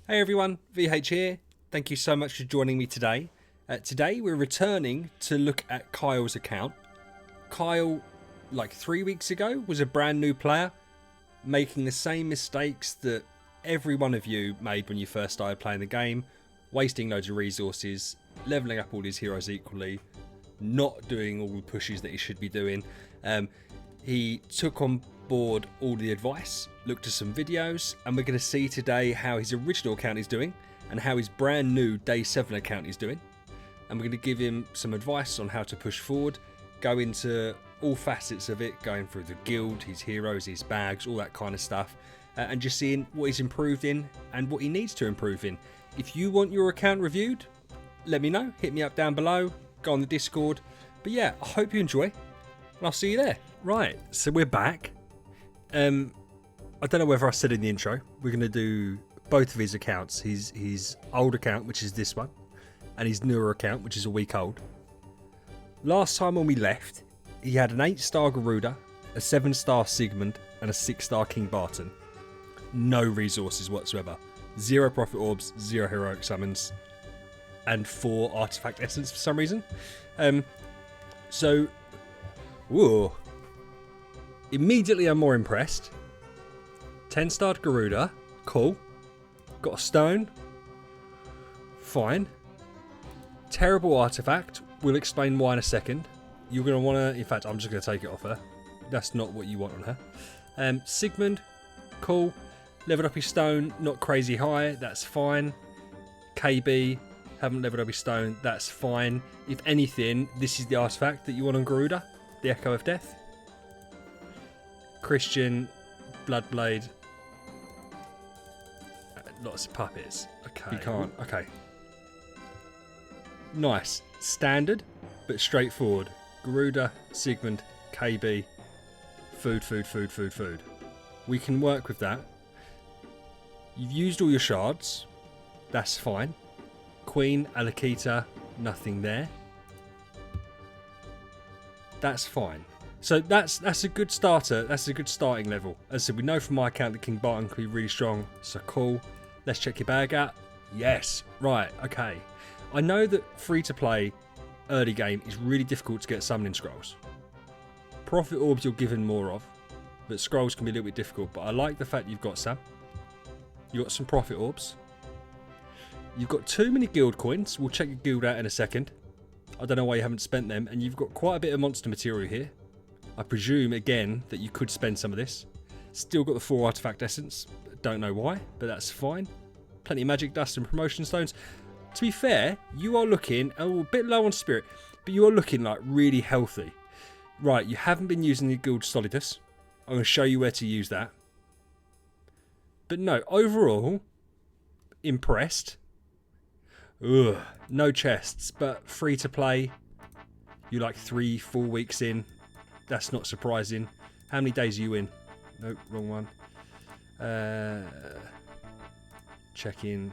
Hey everyone, VH here. Thank you so much for joining me today. Today we're returning to look at Kyle's account. Kyle, like 3 weeks ago, was a brand new player, making the same mistakes that every one of you made when you first started playing the game, wasting loads of resources, leveling up all his heroes equally, not doing all the pushes that he should be doing. He took on board all the advice, looked at some videos, and we're going to see today how his original account is doing and how his brand new day 7 account is doing. And we're going to give him some advice on how to push forward, go into all facets of it, going through the guild, his heroes, his bags, all that kind of stuff, and just seeing what he's improved in and what he needs to improve in. If you want your account reviewed, let me know, hit me up down below, go on the Discord. But yeah, I hope you enjoy, and I'll see you there. Right, so we're back. I don't know whether I said in the intro, we're going to do both of his accounts. His old account, which is this one, and his newer account, which is a week old. Last time when we left, he had an 8-star Garuda, a 7-star Sigmund, and a 6-star King Barton. No resources whatsoever. 0 Prophet Orbs, 0 Heroic Summons, and 4 Artifact Essence for some reason. Whoa. Immediately I'm more impressed. 10-starred Garuda, cool. Got a stone, fine. Terrible artifact, we'll explain why in a second. You're going to want to, in fact I'm just going to take it off her. That's not what you want on her. Sigmund, cool. Leveled up his stone, not crazy high, that's fine. KB, haven't leveled up his stone, that's fine. If anything, this is the artifact that you want on Garuda, the Echo of Death. Christian, Bloodblade, lots of puppets. Okay. You can't. Okay. Nice. Standard, but straightforward. Garuda, Sigmund, KB, food. We can work with that. You've used all your shards. That's fine. Queen, Alakita, nothing there. That's fine. So that's a good starter. That's a good starting level. As I said, we know from my account that King Barton can be really strong. So cool. Let's check your bag out. Yes. Right. Okay. I know that free to play early game is really difficult to get summoning scrolls. Prophet Orbs you're given more of, but scrolls can be a little bit difficult. But I like the fact you've got some. You've got some Prophet Orbs. You've got too many guild coins. We'll check your guild out in a second. I don't know why you haven't spent them. And you've got quite a bit of monster material here. I presume, again, that you could spend some of this. Still got the 4 Artifact Essence. Don't know why, but that's fine. Plenty of Magic Dust and Promotion Stones. To be fair, you are looking a bit low on Spirit, but you are looking like really healthy. Right, you haven't been using the Guild Solidus. I'm going to show you where to use that. But no, overall, impressed. Ugh, no chests, but free to play. You're like 3-4 weeks in. That's not surprising. How many days are you in? Nope, wrong one. Check in.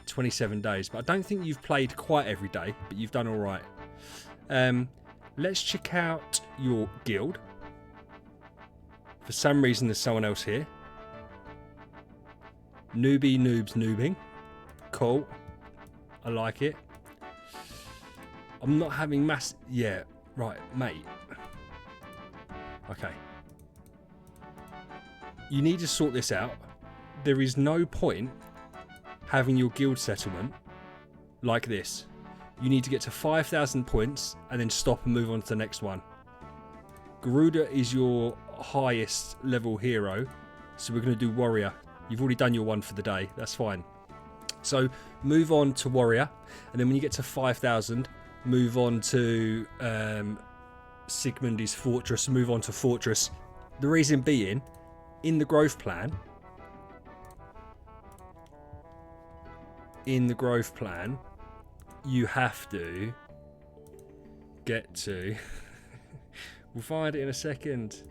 27 days. But I don't think you've played quite every day, but you've done alright. Let's check out your guild. For some reason there's someone else here. Noobs noobing. Cool. I like it. I'm not having mass... Yeah, right, mate. Okay. You need to sort this out. There is no point having your guild settlement like this. You need to get to 5,000 points and then stop and move on to the next one. Garuda is your highest level hero, so we're going to do Warrior. You've already done your one for the day. That's fine. So move on to Warrior, and then when you get to 5,000, move on to Sigmund is Fortress, move on to Fortress. The reason being, in the growth plan, you have to get to... We'll find it in a second.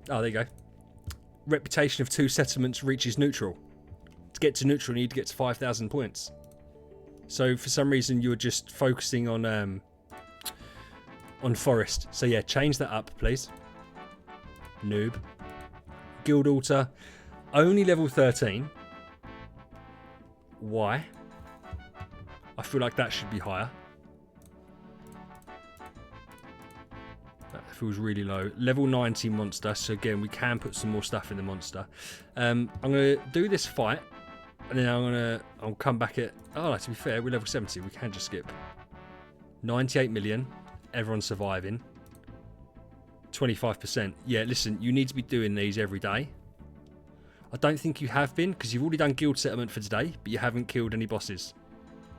Oh, there you go. Reputation of 2 settlements reaches neutral. To get to neutral, you need to get to 5,000 points. So for some reason, you're just focusing on forest. So yeah, change that up, please. Noob. Guild altar, only level 13. why. I feel like that should be higher. That feels really low. Level 90 monster. So again, we can put some more stuff in the monster. I'm going to do this fight. And then I'll come back at... Oh, no, to be fair, we're level 70. We can just skip. 98 million. Everyone's surviving. 25%. Yeah, listen, you need to be doing these every day. I don't think you have been, because you've already done guild settlement for today, but you haven't killed any bosses.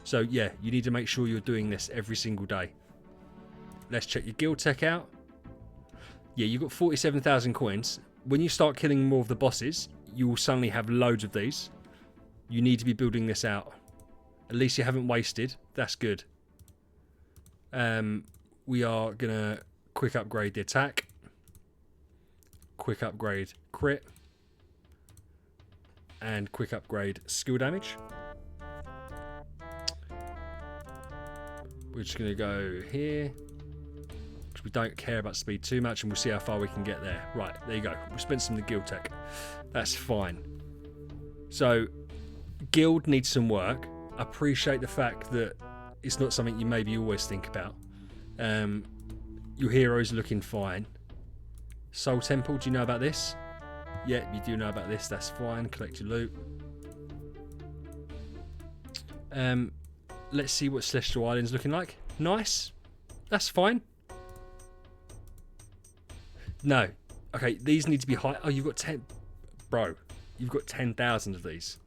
So yeah, you need to make sure you're doing this every single day. Let's check your guild tech out. Yeah, you've got 47,000 coins. When you start killing more of the bosses, you will suddenly have loads of these. You need to be building this out. At least you haven't wasted. That's good. We are going to quick upgrade the attack. Quick upgrade crit. And quick upgrade skill damage. We're just going to go here. Because we don't care about speed too much. And we'll see how far we can get there. Right, there you go. We spent some of the guild tech. That's fine. So, guild needs some work. I appreciate the fact that it's not something you maybe always think about. Your heroes looking fine. Soul Temple, do you know about this? Yeah, you do know about this. That's fine. Collect your loot. Let's see what Celestial Island's looking like. Nice. That's fine. No. Okay, these need to be high. Oh, you've got 10. Bro, you've got 10,000 of these.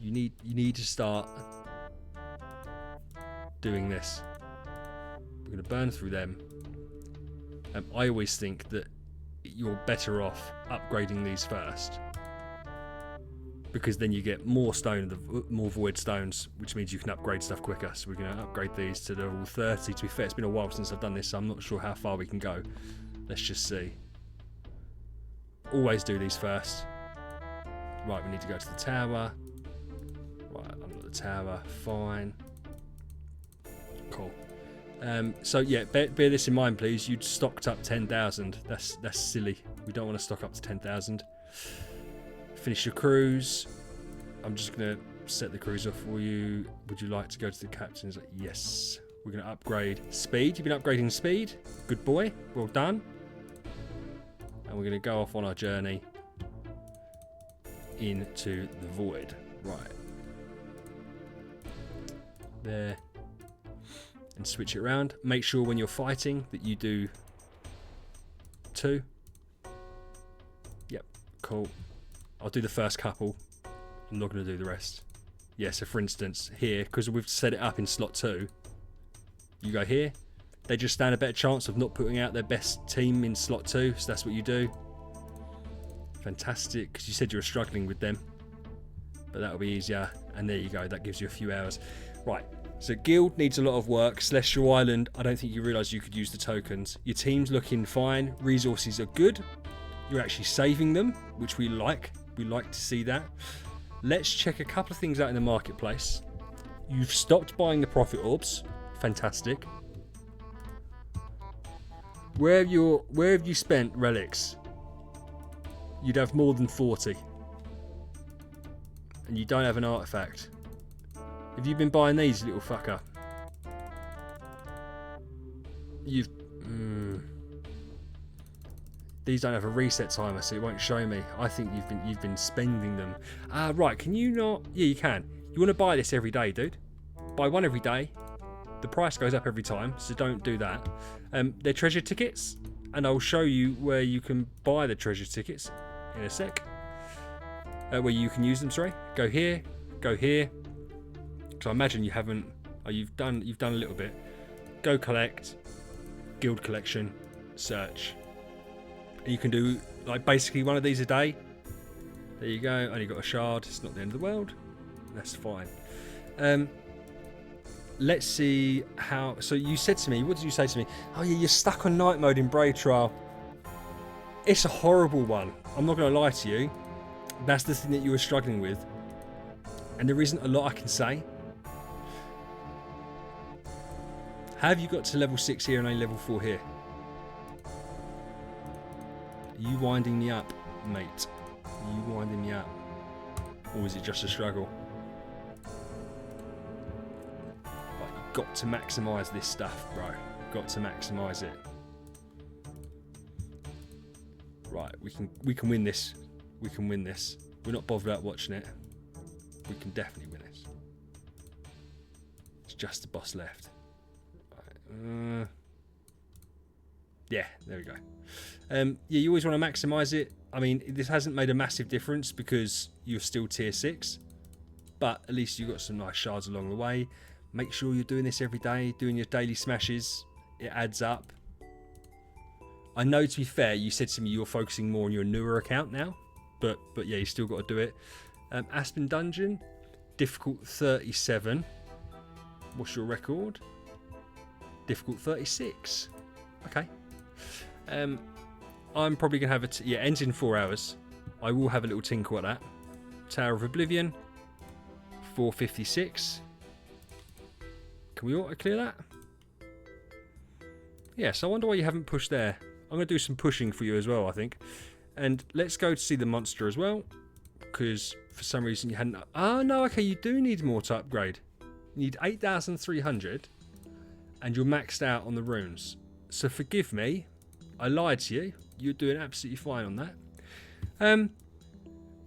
You need to start doing this. We're going to burn through them. I always think that you're better off upgrading these first, because then you get more more void stones, which means you can upgrade stuff quicker. So we're going to upgrade these to level 30. To be fair, it's been a while since I've done this, so I'm not sure how far we can go. Let's just see. Always do these first. Right, we need to go to the tower. Right, I'm at the tower. Fine. Cool. So yeah, bear this in mind, please. You'd stocked up 10,000. That's silly. We don't want to stock up to 10,000. Finish your cruise. I'm just going to set the cruise off for you. Would you like to go to the captain's? Yes. We're going to upgrade speed. You've been upgrading speed. Good boy. Well done. And we're going to go off on our journey into the void. Right. There. And switch it around. Make sure when you're fighting that you do 2. Yep, cool. I'll do the first couple. I'm not going to do the rest. Yeah, so for instance, here, because we've set it up in slot 2, you go here. They just stand a better chance of not putting out their best team in slot 2, so that's what you do. Fantastic, because you said you were struggling with them. But that'll be easier. And there you go, that gives you a few hours. Right. So guild needs a lot of work. Celestial Island, I don't think you realise you could use the tokens. Your team's looking fine. Resources are good. You're actually saving them, which we like. We like to see that. Let's check a couple of things out in the marketplace. You've stopped buying the profit orbs. Fantastic. Where have you spent relics? You'd have more than 40. And you don't have an artifact. Have you been buying these, little fucker? These don't have a reset timer, so it won't show me. I think you've been spending them. Ah, right. Can you not? Yeah, you can. You want to buy this every day, dude? Buy one every day. The price goes up every time, so don't do that. They're treasure tickets, and I'll show you where you can buy the treasure tickets in a sec. Where you can use them. Sorry. Go here. Go here. So I imagine you haven't. Oh, you've done a little bit. Go collect. Guild collection. Search. And you can do like basically one of these a day. There you go. Only got a shard. It's not the end of the world. That's fine. Let's see how. So you said to me. What did you say to me? Oh yeah, you're stuck on night mode in Brave Trial. It's a horrible one. I'm not going to lie to you. That's the thing that you were struggling with. And there isn't a lot I can say. Have you got to level 6 here and only level 4 here? Are you winding me up, mate? Are you winding me up? Or is it just a struggle? Right, you've got to maximise this stuff, bro. Got to maximise it. Right, we can win this. We can win this. We're not bothered about watching it. We can definitely win this. It's just the boss left. Right, yeah, there we go. Yeah, you always want to maximise it. I mean, this hasn't made a massive difference because you're still tier 6. But at least you've got some nice shards along the way. Make sure you're doing this every day, doing your daily smashes. It adds up. I know, to be fair, you said to me you're focusing more on your newer account now. But yeah, you still got to do it. Aspen Dungeon, difficult 37. What's your record? Difficult 36. Okay. I'm probably going to have it. Yeah, ends in 4 hours. I will have a little tinkle at that. Tower of Oblivion, 456. Can we auto clear that? Yes, I wonder why you haven't pushed there. I'm going to do some pushing for you as well, I think. And let's go to see the monster as well. Because for some reason you hadn't... Oh, no, okay, you do need more to upgrade. You need 8,300. And you're maxed out on the runes. So forgive me. I lied to you. You're doing absolutely fine on that.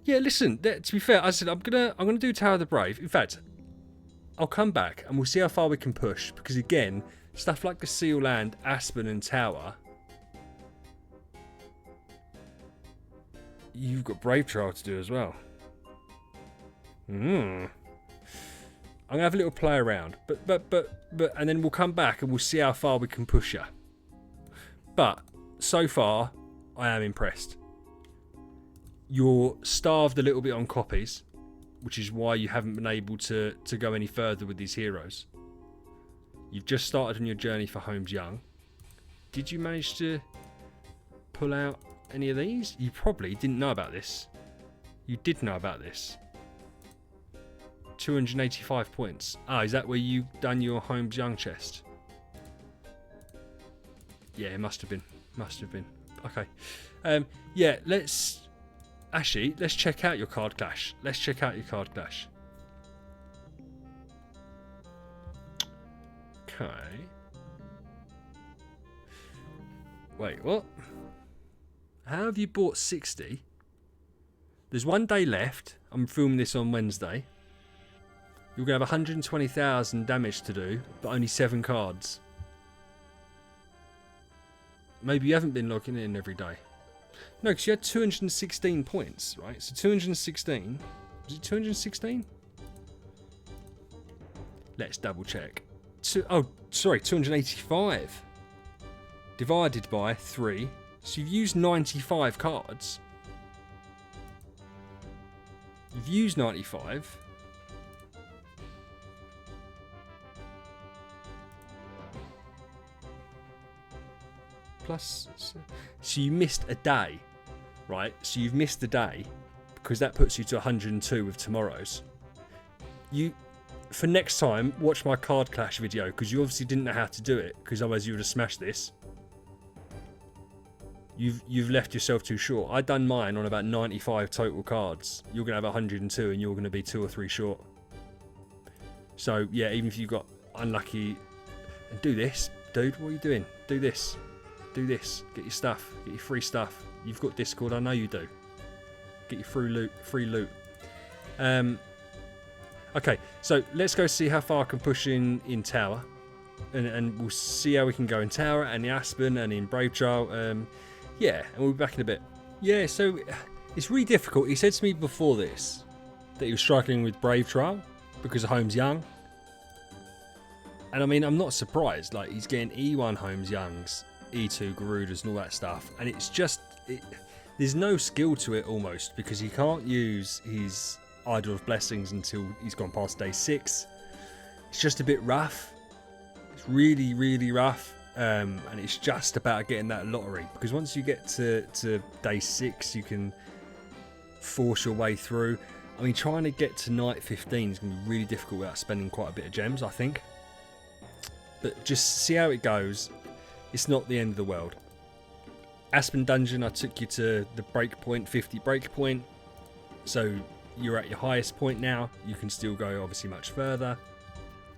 Yeah, listen. To be fair, I said I'm gonna do Tower of the Brave. In fact, I'll come back and we'll see how far we can push. Because again, stuff like the Seal Land, Aspen, and Tower, you've got Brave Trial to do as well. I'm gonna have a little play around, but, and then we'll come back and we'll see how far we can push you. But so far, I am impressed. You're starved a little bit on copies, which is why you haven't been able to go any further with these heroes. You've just started on your journey for Homes Young. Did you manage to pull out any of these? You probably didn't know about this. You did know about this. 285 points. Ah, is that where you done your Homes Young chest? Yeah, it must have been. Must have been. Okay. Yeah, let's check out your card clash. Let's check out your card clash. Okay. Wait, what? How have you bought 60? There's 1 day left. I'm filming this on Wednesday. You're going to have 120,000 damage to do, but only 7 cards. Maybe you haven't been logging in every day. No, because you had 216 points, right? So 216. Was it 216? Let's double check. Oh, sorry, 285. Divided by 3. So you've used 95 cards. You've used 95. Plus, so you missed a day, right? So you've missed a day because that puts you to 102 with tomorrow's. For next time, watch my card clash video because you obviously didn't know how to do it because otherwise you would have smashed this. You've left yourself too short. I done mine on about 95 total cards. You're gonna have 102 and you're gonna be 2 or 3 short. So yeah, even if you got unlucky, and do this, dude. What are you doing? Do this. Do this. Get your stuff. Get your free stuff. You've got Discord. I know you do. Get your free loot. Okay, so let's go see how far I can push in Tower. And we'll see how we can go in Tower and the Aspen and in Brave Trial. Yeah, and we'll be back in a bit. Yeah, so it's really difficult. He said to me before this that he was struggling with Brave Trial because of Homes Young. And I mean, I'm not surprised. Like, he's getting E1 Homes Youngs, E2 Garudas and all that stuff. And it's just... there's no skill to it almost because he can't use his Idol of Blessings until he's gone past day 6. It's just a bit rough. It's really, really rough. And it's just about getting that lottery. Because once you get to day 6, you can force your way through. I mean, trying to get to night 15 is going to be really difficult without spending quite a bit of gems, I think. But just see how it goes. It's not the end of the world. Aspen Dungeon, I took you to the breakpoint, 50 breakpoint. So you're at your highest point now. You can still go obviously much further.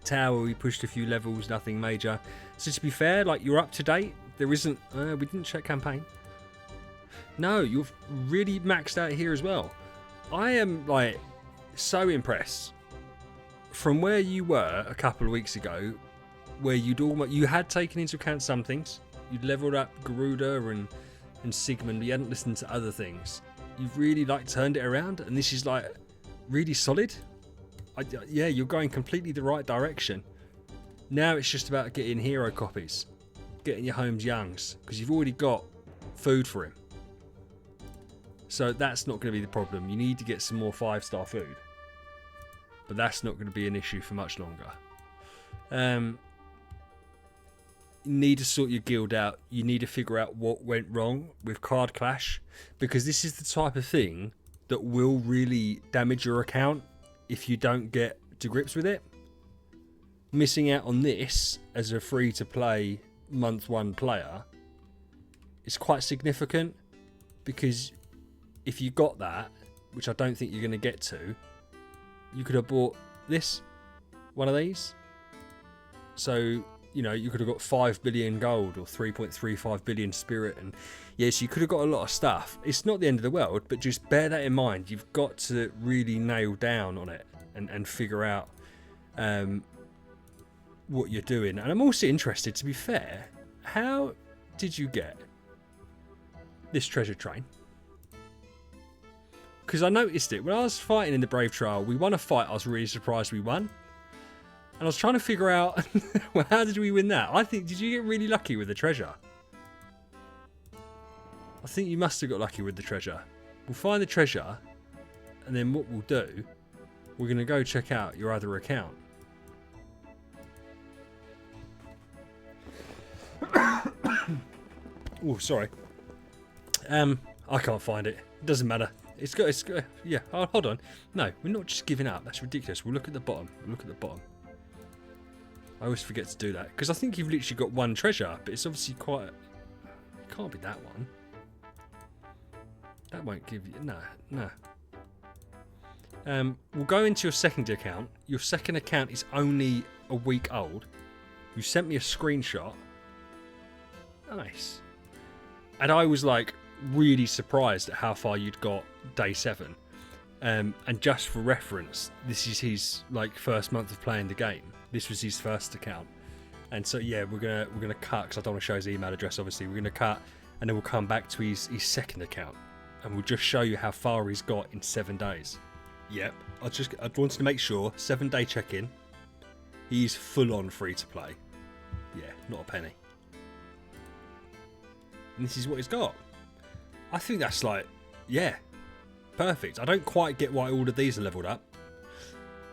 Tower, we pushed a few levels, nothing major. So to be fair, like, you're up to date. There isn't, we didn't check campaign. No, you've really maxed out here as well. I am like so impressed from where you were a couple of weeks ago, where you had taken into account some things. You'd leveled up Garuda and Sigmund, but you hadn't listened to other things. You've really like turned it around, and this is like really solid. Yeah, you're going completely the right direction. Now it's just about getting hero copies, getting your Holmes Youngs, because you've already got food for him. So that's not going to be the problem. You need to get some more 5-star food, but that's not going to be an issue for much longer. You need to sort your guild out. You need to figure out what went wrong with Card Clash, because this is the type of thing that will really damage your account if you don't get to grips with it. Missing out on this as a free-to-play month 1 player is quite significant, because if you got that, which I don't think you're going to get to, you could have bought one of these. So, you know, you could have got 5 billion gold or 3.35 billion spirit, and yes, you could have got a lot of stuff. It's not the end of the world, but just bear that in mind. You've got to really nail down on it and figure out what you're doing. And I'm also interested, to be fair, how did you get this treasure train? Because I noticed it when I was fighting in the Brave Trial. We won a fight I was really surprised we won. And I was trying to figure out, well, how did we win that? I think, did you get really lucky with the treasure? I think you must have got lucky with the treasure. We'll find the treasure, and then what we'll do, we're going to go check out your other account. Oh, sorry. I can't find it. It doesn't matter. It's got, yeah, oh, hold on. No, we're not just giving up. That's ridiculous. We'll look at the bottom. I always forget to do that, because I think you've literally got one treasure, but it's obviously quite... It can't be that one. That won't give you... No. We'll go into your second account. Your second account is only a week old. You sent me a screenshot. Nice. And I was like really surprised at how far you'd got day 7. And just for reference, this is his like first month of playing the game. This was his first account, and so yeah, we're gonna cut, because I don't want to show his email address. Obviously, we're gonna cut, and then we'll come back to his second account, and we'll just show you how far he's got in 7 days. Yep, I wanted to make sure 7-day check-in. He's full on free to play. Yeah, not a penny. And this is what he's got. I think that's like, yeah, perfect. I don't quite get why all of these are leveled up,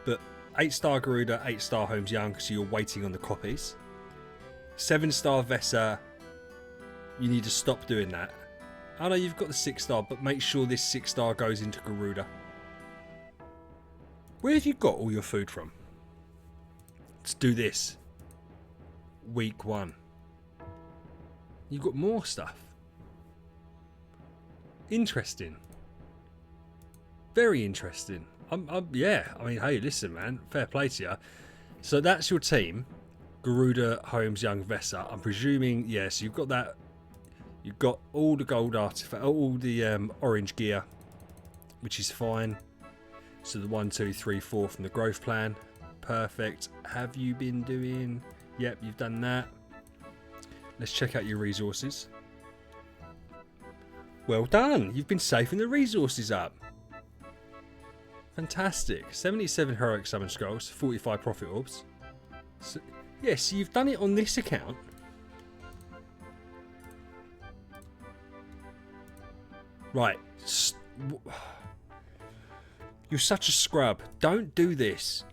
but 8-star Garuda, 8-star Holmes Young, so you're waiting on the copies. 7-star Vesa, you need to stop doing that. I know you've got the 6-star, but make sure this 6-star goes into Garuda. Where have you got all your food from? Let's do this. Week 1. You've got more stuff. Interesting. Very interesting. Yeah, I mean, hey, listen, man, fair play to you. So that's your team. Garuda, Holmes, Young, Vesa. I'm presuming, yes, you've got that. You've got all the gold artifact, all the orange gear, which is fine. So the 1, 2, 3, 4 from the growth plan. Perfect. Have you been doing... Yep, you've done that. Let's check out your resources. Well done. You've been saving the resources up. Fantastic. 77 heroic summon scrolls, 45 profit orbs. So, yes, so you've done it on this account. Right. You're such a scrub. Don't do this.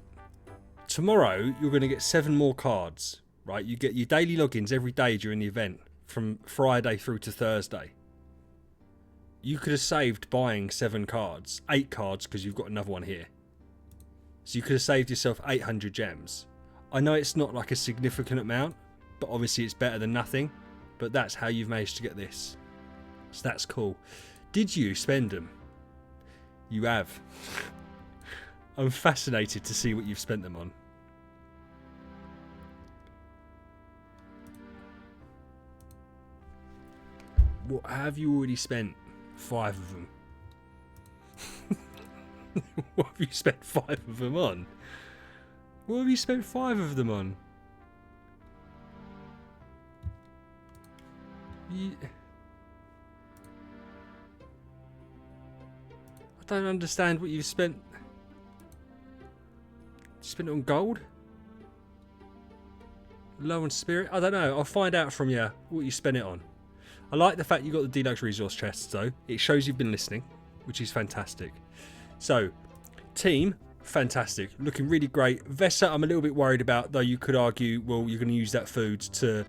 Tomorrow, you're going to get 7 more cards. Right? You get your daily logins every day during the event, from Friday through to Thursday. You could have saved buying 7 cards. 8 cards, because you've got another one here. So you could have saved yourself 800 gems. I know it's not like a significant amount, but obviously it's better than nothing. But that's how you've managed to get this. So that's cool. Did you spend them? You have. I'm fascinated to see what you've spent them on. What have you already spent? 5 of them. What have you spent 5 of them on? What have you spent 5 of them on? I don't understand what you've spent. Spent it on gold? Low on spirit? I don't know. I'll find out from you what you spent it on. I like the fact you got the deluxe resource chests though. It shows you've been listening, which is fantastic. So, team, fantastic. Looking really great. Vesa, I'm a little bit worried about, though you could argue, well, you're going to use that food to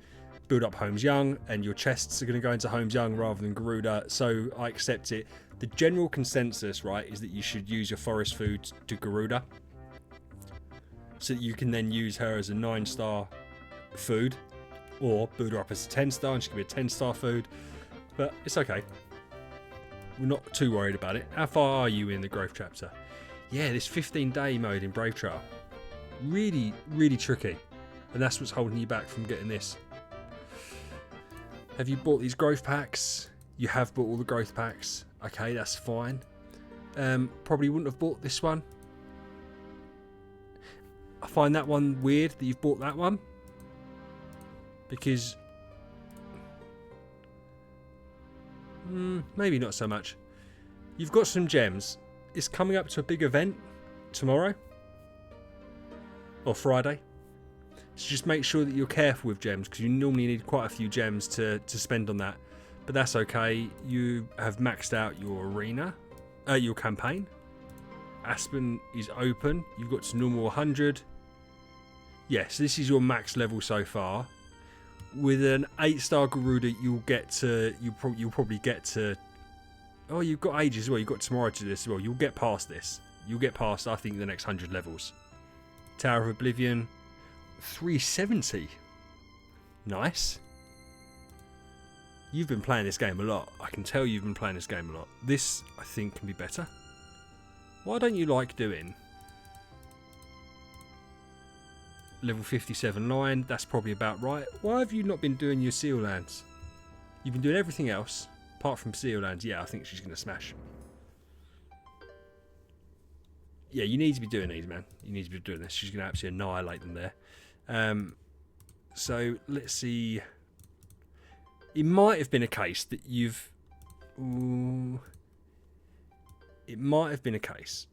build up Homes Young, and your chests are going to go into Homes Young rather than Garuda, so I accept it. The general consensus, right, is that you should use your forest food to Garuda, so that you can then use her as a 9-star food, or build her up as a 10-star and she can be a 10-star food, but it's okay. We're not too worried about it. How far are you in the growth chapter? Yeah, this 15-day mode in Brave Trail. Really, really tricky. And that's what's holding you back from getting this. Have you bought these growth packs? You have bought all the growth packs. Okay, that's fine. Probably wouldn't have bought this one. I find that one weird that you've bought that one. Because... maybe not so much. You've got some gems. It's coming up to a big event tomorrow. Or Friday. So just make sure that you're careful with gems, because you normally need quite a few gems to spend on that. But that's okay. You have maxed out your arena, your campaign. Aspen is open. You've got to normal 100. Yes, this is your max level so far. With an 8-star Garuda, you'll probably get to. Oh, you've got ages as well. You've got tomorrow to do this as well. You'll get past this. You'll get past, I think, the next 100 levels. Tower of Oblivion, 370. Nice. You've been playing this game a lot. I can tell you've been playing this game a lot. This, I think, can be better. Why don't you like doing level 57 line? That's probably about right. Why have you not been doing your Seal Lands? You've been doing everything else apart from Seal Lands. Yeah, I think she's going to smash. Yeah, you need to be doing these, man. You need to be doing this. She's going to absolutely annihilate them there. So let's see. It might have been a case that you've... It might have been a case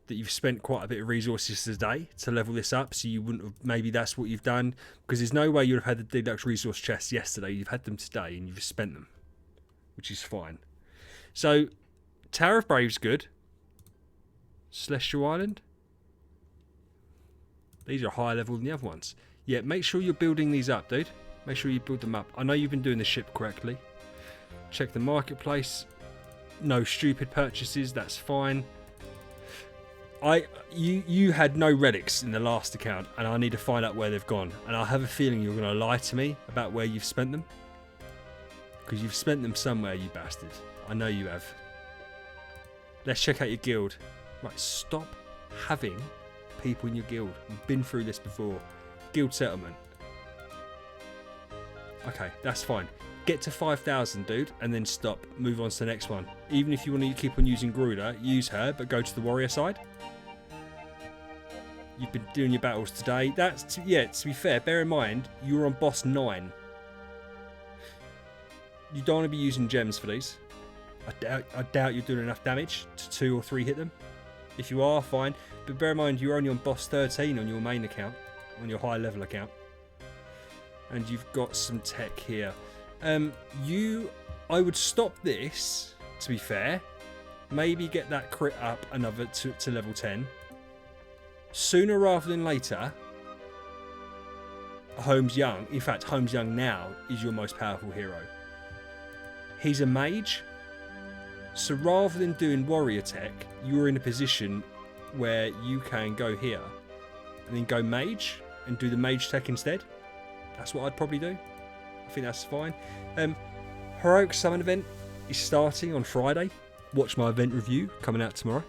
that you've spent quite a bit of resources today to level this up, so you wouldn't have... Maybe that's what you've done, because there's no way you'd have had the deluxe resource chests yesterday. You've had them today, and you've spent them, which is fine. So, Tower of Brave's good. Celestial Island. These are higher level than the other ones. Yeah, make sure you're building these up, dude. Make sure you build them up. I know you've been doing the ship correctly. Check the marketplace. No stupid purchases. That's fine. You had no relics in the last account, and I need to find out where they've gone. And I have a feeling you're going to lie to me about where you've spent them, because you've spent them somewhere, you bastard. I know you have. Let's check out your guild. Right, stop having people in your guild. We've been through this before. Guild settlement. Okay, that's fine. Get to 5,000, dude, and then stop. Move on to the next one. Even if you want to keep on using Garuda, use her, but go to the warrior side. You've been doing your battles today. That's, yeah, to be fair, bear in mind, you were on boss 9. You don't want to be using gems for these. I doubt you're doing enough damage to 2 or 3 hit them. If you are, fine. But bear in mind, you're only on boss 13 on your main account, on your high level account. And you've got some tech here. I would stop this, to be fair. Maybe get that crit up another to level 10. Sooner rather than later, Holmes Young, in fact, Holmes Young now is your most powerful hero. He's a mage. So rather than doing warrior tech, you're in a position where you can go here and then go mage and do the mage tech instead. That's what I'd probably do. I think that's fine. Heroic Summon event is starting on Friday. Watch my event review coming out tomorrow.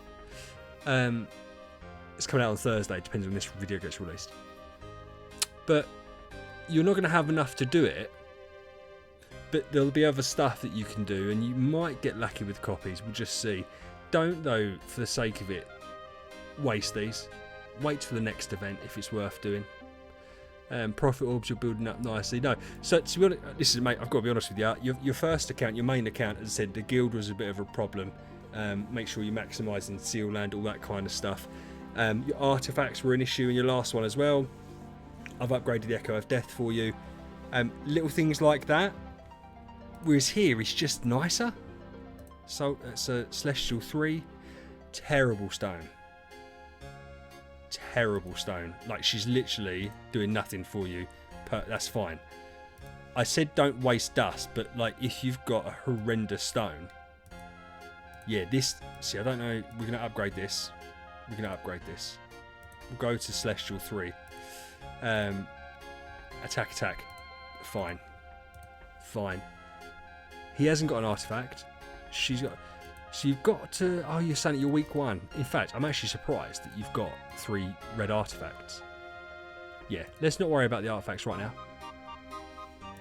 It's coming out on Thursday, depends when this video gets released. But you're not going to have enough to do it. But there'll be other stuff that you can do, and you might get lucky with copies. We'll just see. Don't, though, for the sake of it, waste these. Wait for the next event if it's worth doing. Profit orbs you're building up nicely. No, so to be honest, listen, mate, I've got to be honest with you. Your first account, your main account, as I said, the guild was a bit of a problem. Make sure you're maximising seal land, all that kind of stuff. Your artifacts were an issue in your last one as well. I've upgraded the Echo of Death for you. Little things like that. Whereas here, it's just nicer. So it's a Celestial 3. Terrible stone. Terrible stone. Like, she's literally doing nothing for you. That's fine. I said don't waste dust, but like, if you've got a horrendous stone, yeah, this, see, I don't know, we're going to upgrade this. We're going to upgrade this. We'll go to Celestial 3. Attack. Fine. He hasn't got an artifact. She's got... So you've got to... Oh, you're saying you're week 1. In fact, I'm actually surprised that you've got 3 red artifacts. Yeah, let's not worry about the artifacts right now.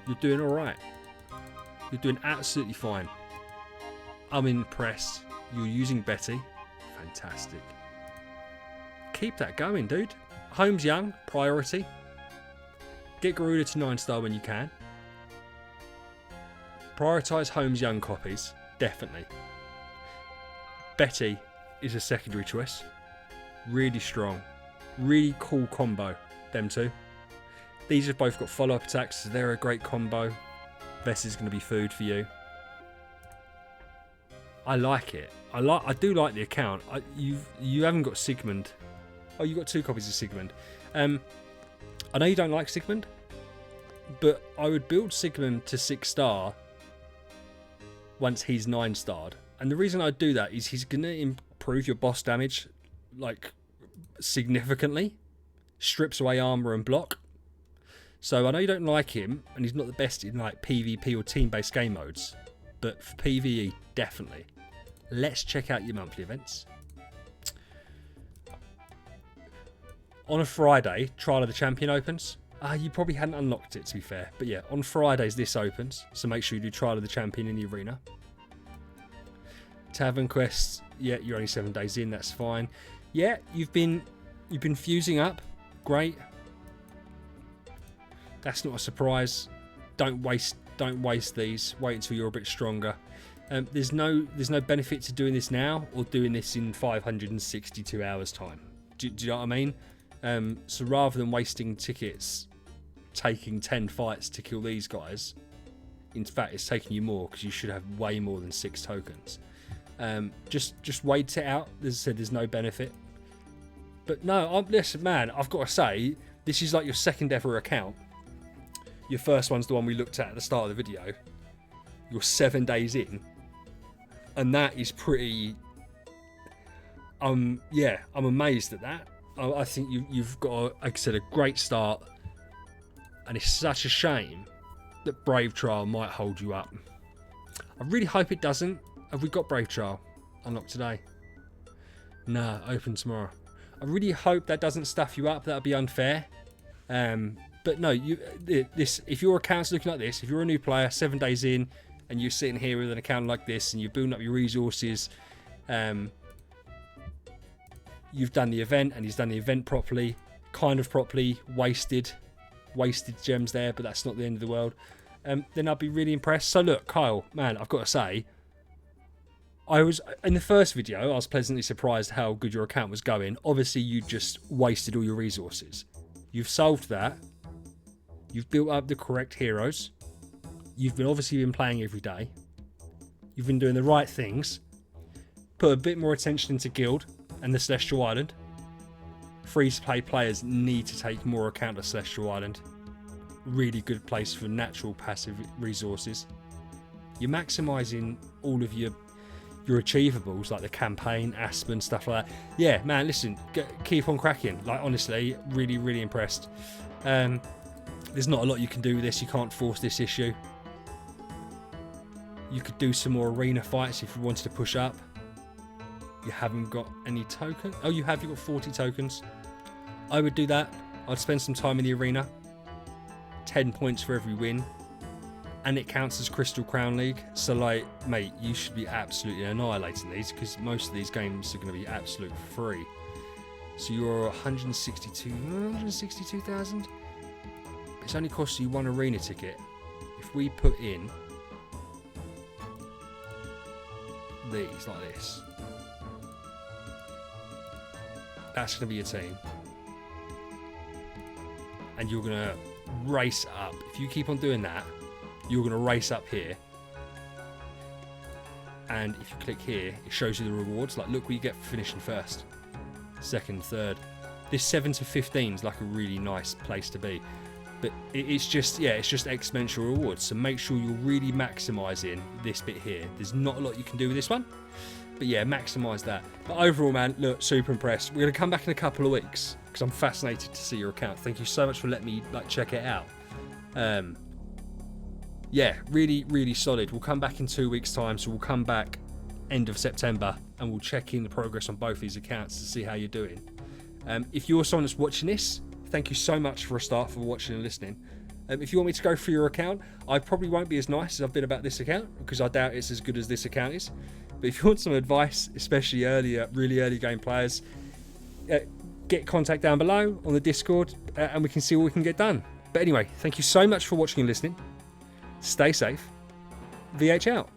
You're doing alright. You're doing absolutely fine. I'm impressed. You're using Betty. Fantastic. Keep that going, dude. Home's young. Priority. Get Garuda to 9-star when you can. Prioritise Home's young copies. Definitely. Betty is a secondary choice. Really strong. Really cool combo, them two. These have both got follow-up attacks, so they're a great combo. Vess is going to be food for you. I like it. I do like the account. You haven't got Sigmund. Oh, you got 2 copies of Sigmund. I know you don't like Sigmund, but I would build Sigmund to 6-star once he's 9-starred. And the reason I'd do that is he's going to improve your boss damage, like, significantly. Strips away armor and block. So I know you don't like him, and he's not the best in, like, PvP or team-based game modes. But for PvE, definitely. Let's check out your monthly events. On a Friday, Trial of the Champion opens. You probably hadn't unlocked it, to be fair. But yeah, on Fridays this opens. So make sure you do Trial of the Champion in the arena. Tavern quests, yeah, you're only 7 days in, that's fine. Yeah, you've been fusing up. Great. That's not a surprise. Don't waste these. Wait until you're a bit stronger. There's no benefit to doing this now or doing this in 562 hours time. Do you know what I mean? So rather than wasting tickets taking 10 fights to kill these guys, in fact it's taking you more because you should have way more than 6 tokens. Just wait it out. As I said, there's no benefit. But no, listen, man, I've got to say, this is like your second ever account. Your first one's the one we looked at the start of the video. You're 7 days in. And that is pretty... yeah, I'm amazed at that. I think you've got, like I said, a great start. And it's such a shame that Brave Trial might hold you up. I really hope it doesn't. Have we got Brave Trial unlocked today? Nah, open tomorrow. I really hope that doesn't stuff you up. That would be unfair. But no, if your account's looking like this, if you're a new player, 7 days in, and you're sitting here with an account like this, and you're building up your resources, you've done the event, and he's done the event properly, kind of properly, wasted gems there, but that's not the end of the world. Then I'd be really impressed. So look, Kyle, man, I've got to say, I was in the first video, I was pleasantly surprised how good your account was going. Obviously, you just wasted all your resources. You've solved that. You've built up the correct heroes. You've obviously been playing every day. You've been doing the right things. Put a bit more attention into Guild and the Celestial Island. Free-to-play players need to take more account of Celestial Island. Really good place for natural passive resources. You're maximising all of your achievables, like the campaign, Aspen, stuff like that. Yeah, man, listen, keep on cracking. Like, honestly, really, really impressed. There's not a lot you can do with this. You can't force this issue. You could do some more arena fights if you wanted to push up. You haven't got any tokens. Oh, you have. You've got 40 tokens. I would do that. I'd spend some time in the arena. 10 points for every win. And it counts as Crystal Crown League. So, like, mate, you should be absolutely annihilating these because most of these games are going to be absolute free. So you're 162,000. It's only cost you one arena ticket. If we put in these like this, that's going to be your team. And you're going to race up. If you keep on doing that, you're going to race up here. And if you click here, it shows you the rewards. Like, look what you get for finishing first, second, third. This 7 to 15 is like a really nice place to be. But it's just, yeah, it's just exponential rewards. So make sure you're really maximising this bit here. There's not a lot you can do with this one. But yeah, maximise that. But overall, man, look, super impressed. We're going to come back in a couple of weeks because I'm fascinated to see your account. Thank you so much for letting me check it out. Yeah, really, really solid. We'll come back in 2 weeks' time. So we'll come back end of September and we'll check in the progress on both these accounts to see how you're doing. If you're someone that's watching this, thank you so much for a start for watching and listening. If you want me to go through your account, I probably won't be as nice as I've been about this account because I doubt it's as good as this account is. But if you want some advice, especially really early game players, get contact down below on the Discord and we can see what we can get done. But anyway, thank you so much for watching and listening. Stay safe. VH out.